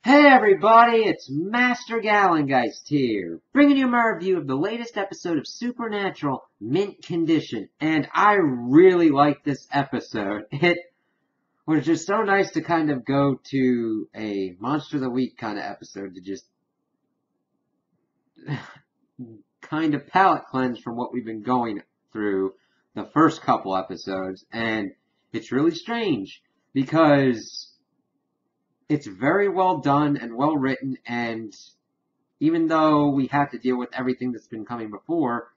Hey everybody, it's Master Gallengeist here, bringing you my review of the latest episode of Supernatural, Mint Condition, and I really like this episode. It was just so nice to kind of go to a Monster of the Week kind of episode to just kind of palate cleanse from what we've been going through the first couple episodes, and it's really strange because it's very well done and well written, and even though we had to deal with everything that's been coming before,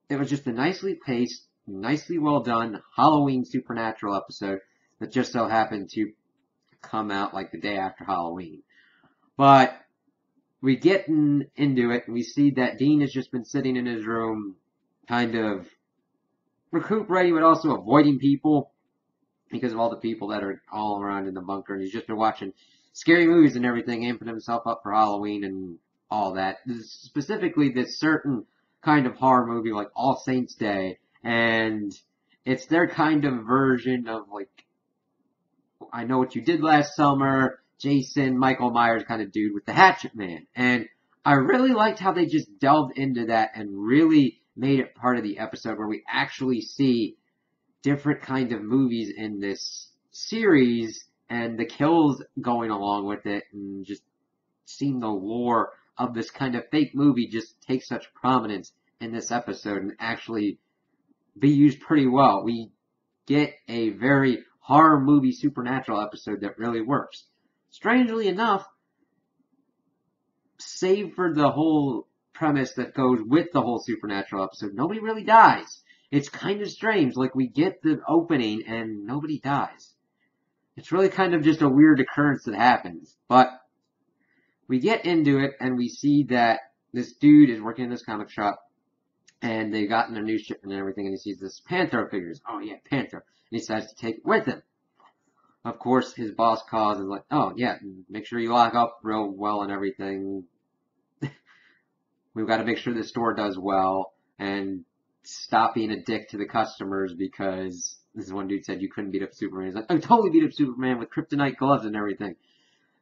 it was just a nicely paced, nicely well done Halloween Supernatural episode that just so happened to come out like the day after Halloween. But we get into it, and we see that Dean has just been sitting in his room, kind of recuperating, but also avoiding people because of all the people that are all around in the bunker, and he's just been watching scary movies and everything, amping himself up for Halloween and all that. Specifically, this certain kind of horror movie like All Saints Day, and it's their kind of version of like, I Know What You Did Last Summer, Jason, Michael Myers kind of dude with the Hatchet Man. And I really liked how they just delved into that and really made it part of the episode where we actually see different kind of movies in this series and the kills going along with it, and just seeing the lore of this kind of fake movie just take such prominence in this episode and actually be used pretty well. We get a very horror movie supernatural episode that really works. Strangely enough, save for the whole premise that goes with the whole supernatural episode, nobody really dies. It's kind of strange. Like, we get the opening and nobody dies. It's really kind of just a weird occurrence that happens. But we get into it and we see that this dude is working in this comic shop and they've gotten their new shipment and everything, and he sees this Panthro figures. Oh yeah, Panthro. And he decides to take it with him. Of course, his boss calls and is like, oh yeah, make sure you lock up real well and everything. We've got to make sure the store does well and stop being a dick to the customers, because this is one dude said you couldn't beat up Superman. He's like, I totally beat up Superman with kryptonite gloves and everything.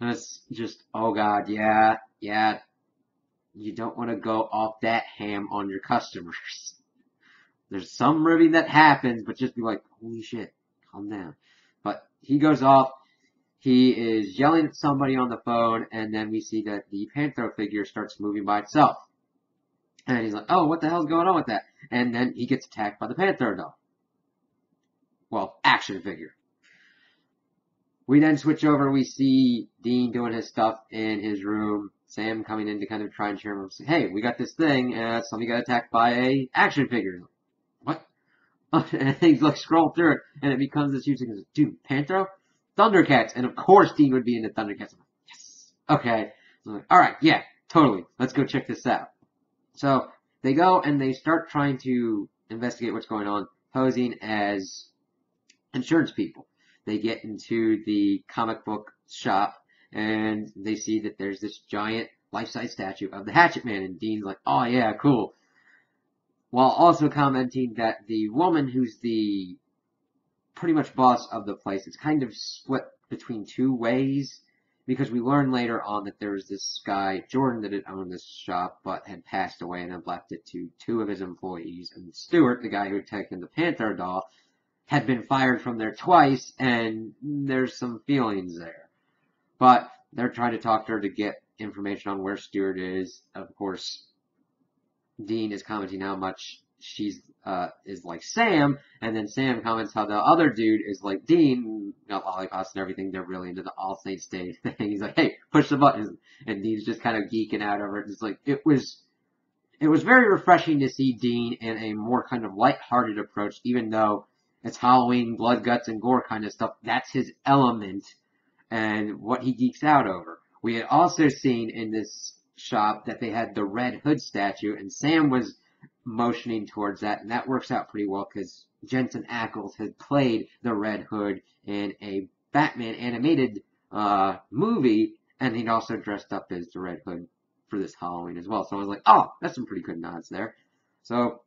And it's just, oh god, yeah, you don't want to go off that ham on your customers. There's some ribbing that happens, but just be like, holy shit, calm down. But he goes off, he is yelling at somebody on the phone, and then we see that the Panthro figure starts moving by itself. And he's like, oh, what the hell's going on with that? And then he gets attacked by the Panthro doll. Well, action figure. We then switch over, we see Dean doing his stuff in his room, Sam coming in to kind of try and cheer him up, say, hey, we got this thing, somebody got attacked by a action figure. What? And he's like, scroll through it, and it becomes this huge thing. Dude, Panthro? Thundercats. And of course Dean would be in the Thundercats. I'm like, yes. Okay. So I'm like, alright, yeah, totally. Let's go check this out. So they go and they start trying to investigate what's going on, posing as insurance people. They get into the comic book shop and they see that there's this giant life-size statue of the Hatchet Man, and Dean's like, oh yeah, cool. While also commenting that the woman who's the pretty much boss of the place is kind of split between two ways, because we learn later on that there was this guy, Jordan, that had owned this shop, but had passed away and had left it to two of his employees. And Stuart, the guy who had taken the Panthro doll, had been fired from there twice, and there's some feelings there. But they're trying to talk to her to get information on where Stuart is. Of course, Dean is commenting how much she's is like Sam, and then Sam comments how the other dude is like Dean, got lollipops and everything. They're really into the All Saints Day thing. He's like, hey, push the buttons, and Dean's just kind of geeking out over it. It's like, it was very refreshing to see Dean in a more kind of lighthearted approach, even though it's Halloween, blood, guts, and gore kind of stuff. That's his element and what he geeks out over. We had also seen in this shop that they had the Red Hood statue, and Sam was motioning towards that, and that works out pretty well because Jensen Ackles had played the Red Hood in a Batman animated movie, and he'd also dressed up as the Red Hood for this Halloween as well. So I was like, oh, that's some pretty good nods there. So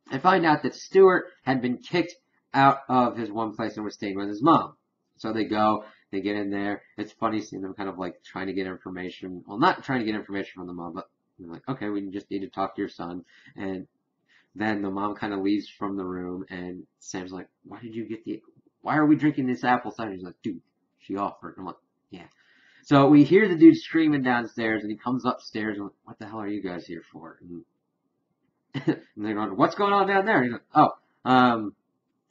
I find out that Stuart had been kicked out of his one place and was staying with his mom. So they go, They get in there. It's funny seeing them kind of like trying to get information. Well, not trying to get information from the mom, but they're like, okay, we just need to talk to your son. And then the mom kind of leaves from the room, and Sam's like, why are we drinking this apple cider? He's like, dude, she offered. I'm like, yeah. So we hear the dude screaming downstairs, and he comes upstairs, and I'm like, what the hell are you guys here for? And they're going, what's going on down there? And he's like,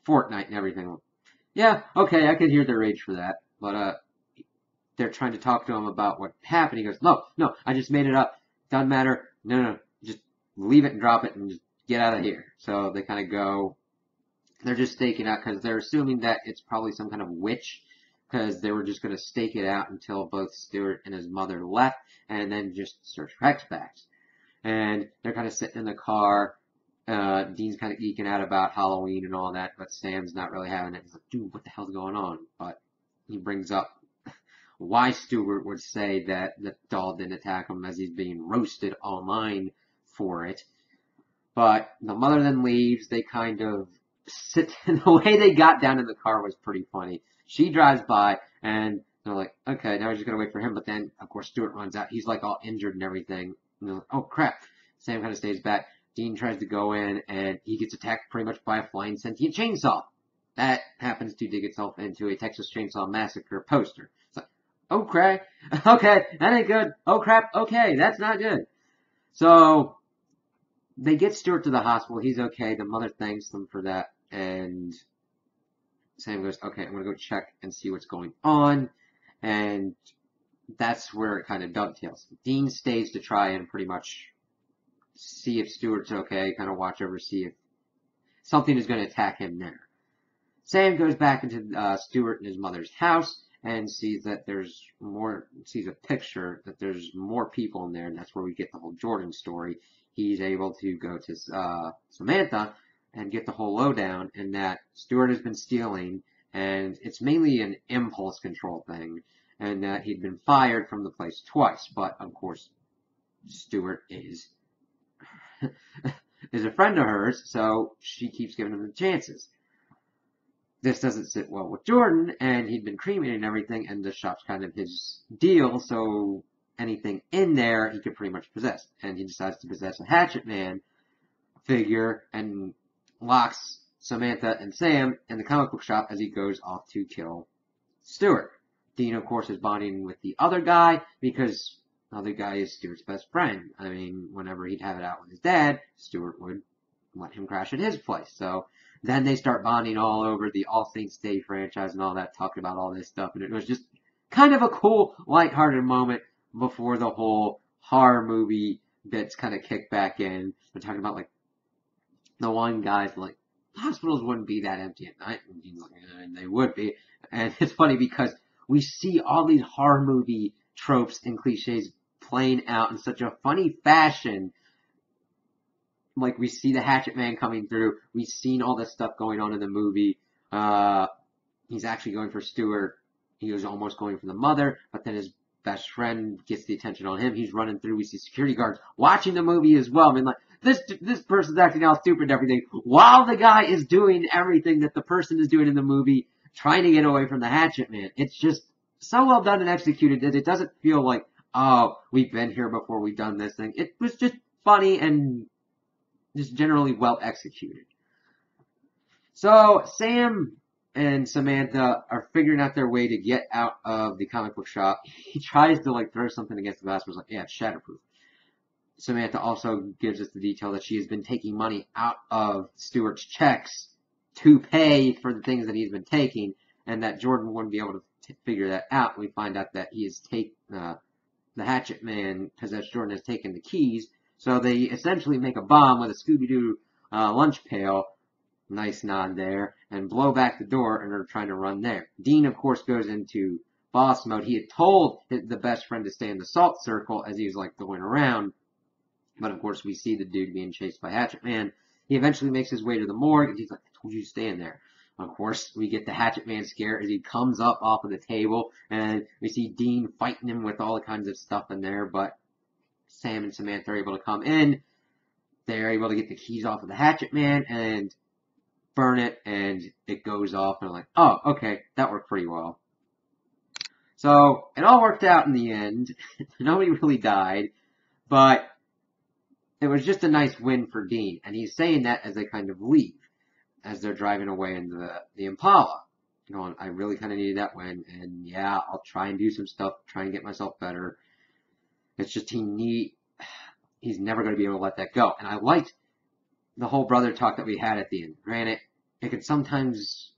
Fortnite and everything. Yeah, okay, I can hear their rage for that. But, they're trying to talk to him about what happened. He goes, no, I just made it up. Doesn't matter. No, just leave it and drop it and just get out of here. So they kind of go, they're just staking out because they're assuming that it's probably some kind of witch because they were just going to stake it out until both Stuart and his mother left and then just search for Hexbacks. And they're kind of sitting in the car. Dean's kind of geeking out about Halloween and all that, but Sam's not really having it. He's like, dude, what the hell's going on? But he brings up why Stuart would say that the doll didn't attack him as he's being roasted online for it. But the mother then leaves. They kind of sit, and the way they got down in the car was pretty funny. She drives by, and they're like, okay, now we're just going to wait for him. But then, of course, Stuart runs out. He's like all injured and everything. And they're like, oh, crap. Sam kind of stays back. Dean tries to go in, and he gets attacked pretty much by a flying sentient chainsaw. That happens to dig itself into a Texas Chainsaw Massacre poster. It's like, oh crap, okay, that ain't good. Oh crap, okay, that's not good. So they get Stuart to the hospital. He's okay. The mother thanks them for that, and Sam goes, okay, I'm gonna go check and see what's going on, and that's where it kind of dovetails. Dean stays to try and pretty much see if Stuart's okay, kind of watch over, see if something is going to attack him there. Sam goes back into Stuart and his mother's house and sees that sees a picture that there's more people in there, and that's where we get the whole Jordan story. He's able to go to Samantha and get the whole lowdown, and that Stuart has been stealing, and it's mainly an impulse control thing, and that he'd been fired from the place twice, but of course Stuart is a friend of hers, so she keeps giving him the chances. This doesn't sit well with Jordan, and he'd been cremated and everything, and the shop's kind of his deal, so anything in there he could pretty much possess. And he decides to possess a Hatchet Man figure and locks Samantha and Sam in the comic book shop as he goes off to kill Stuart. Dean, of course, is bonding with the other guy because the other guy is Stuart's best friend. I mean, whenever he'd have it out with his dad, Stuart would let him crash at his place. So then they start bonding all over the All Saints Day franchise and all that, talking about all this stuff. And it was just kind of a cool, lighthearted moment before the whole horror movie bits kind of kick back in. They're talking about, like, the one guy's like, hospitals wouldn't be that empty at night. And he's like, and they would be. And it's funny because we see all these horror movie tropes and cliches playing out in such a funny fashion. Like, we see the Hatchet Man coming through. We've seen all this stuff going on in the movie. He's actually going for Stuart. He was almost going for the mother, but then his best friend gets the attention on him. He's running through. We see security guards watching the movie as well. I mean, like, this person's acting all stupid and everything, while the guy is doing everything that the person is doing in the movie, trying to get away from the Hatchet Man. It's just so well done and executed that it doesn't feel like, oh, we've been here before, we've done this thing. It was just funny and just generally well executed. So Sam and Samantha are figuring out their way to get out of the comic book shop. He tries to, like, throw something against the glass, but it's like, yeah, it's shatterproof. Samantha also gives us the detail that she has been taking money out of Stuart's checks to pay for the things that he's been taking, and that Jordan wouldn't be able to figure that out. We find out that the Hatchet Man possessed Jordan has taken the keys, so they essentially make a bomb with a Scooby-Doo lunch pail, nice nod there, and blow back the door, and are trying to run there. Dean, of course, goes into boss mode. He had told the best friend to stay in the salt circle as he was, like, going around, but of course we see the dude being chased by Hatchet Man. He eventually makes his way to the morgue, and he's like, I told you to stay in there. Of course, we get the Hatchet Man scare as he comes up off of the table, and we see Dean fighting him with all kinds of stuff in there, but Sam and Samantha are able to come in. They're able to get the keys off of the Hatchet Man and burn it, and it goes off, and I'm like, oh, okay, that worked pretty well. So it all worked out in the end. Nobody really died, but it was just a nice win for Dean. And he's saying that as they kind of leave, as they're driving away in the Impala. Going, I really kind of needed that win, and yeah, I'll try and do some stuff, try and get myself better. It's just he's never going to be able to let that go. And I liked the whole brother talk that we had at the end. Granted, it could sometimes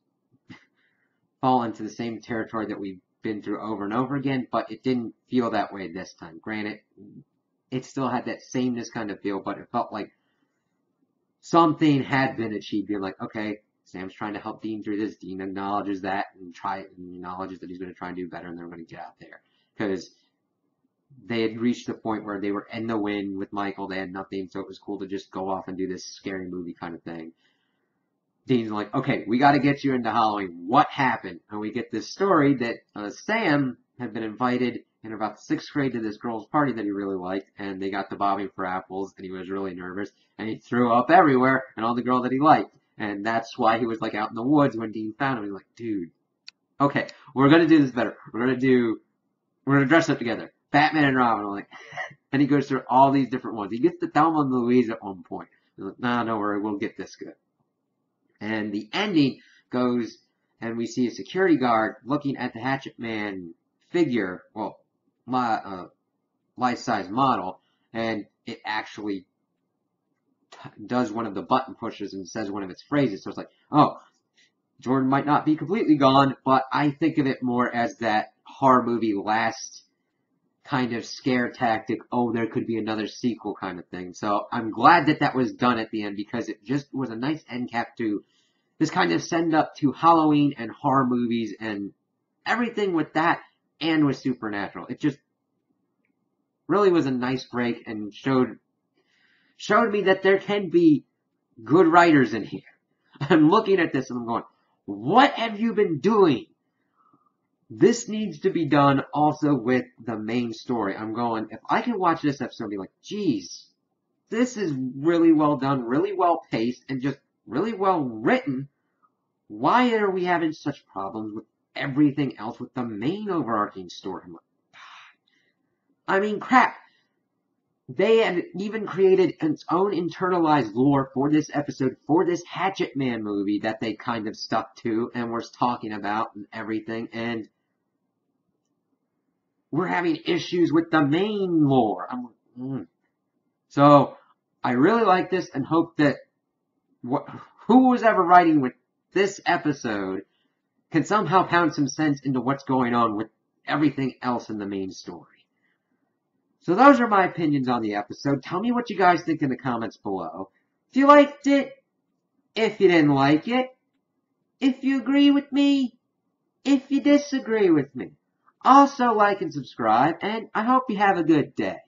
fall into the same territory that we've been through over and over again, but it didn't feel that way this time. Granted, it still had that sameness kind of feel, but it felt like something had been achieved. Being like, okay, Sam's trying to help Dean through this. Dean acknowledges that and acknowledges that he's going to try and do better, and they're going to get out there because they had reached the point where they were in the win with Michael. They had nothing, so it was cool to just go off and do this scary movie kind of thing. Dean's like, okay, we got to get you into Halloween. What happened? And we get this story that Sam had been invited in about the 6th grade to this girl's party that he really liked, and they got to bobbing for apples, and he was really nervous, and he threw up everywhere and on the girl that he liked. And that's why he was like out in the woods when Dean found him. He's like, dude, okay, we're going to do this better. We're going to dress up together. Batman and Robin. I'm like, and he goes through all these different ones. He gets to Thelma and Louise at one point. He's like, nah, don't worry, we'll get this good. And the ending goes, and we see a security guard looking at the Hatchet Man figure, well, life-size model, and it actually does one of the button pushes and says one of its phrases. So it's like, oh, Jordan might not be completely gone, but I think of it more as that horror movie last kind of scare tactic, oh, there could be another sequel kind of thing. So I'm glad that that was done at the end because it just was a nice end cap to this kind of send up to Halloween and horror movies and everything with that and with Supernatural. It just really was a nice break and showed me that there can be good writers in here. I'm looking at this and I'm going, what have you been doing? This needs to be done also with the main story. I'm going, if I can watch this episode and be like, geez, this is really well done, really well paced, and just really well written, why are we having such problems with everything else with the main overarching story? I'm like, I mean, crap. They had even created its own internalized lore for this episode, for this Hatchet Man movie that they kind of stuck to and was talking about and everything, and we're having issues with the main lore. I'm like, So, I really like this and hope that who was ever writing with this episode can somehow pound some sense into what's going on with everything else in the main story. So those are my opinions on the episode. Tell me what you guys think in the comments below. If you liked it, if you didn't like it, if you agree with me, if you disagree with me. Also like and subscribe, and I hope you have a good day.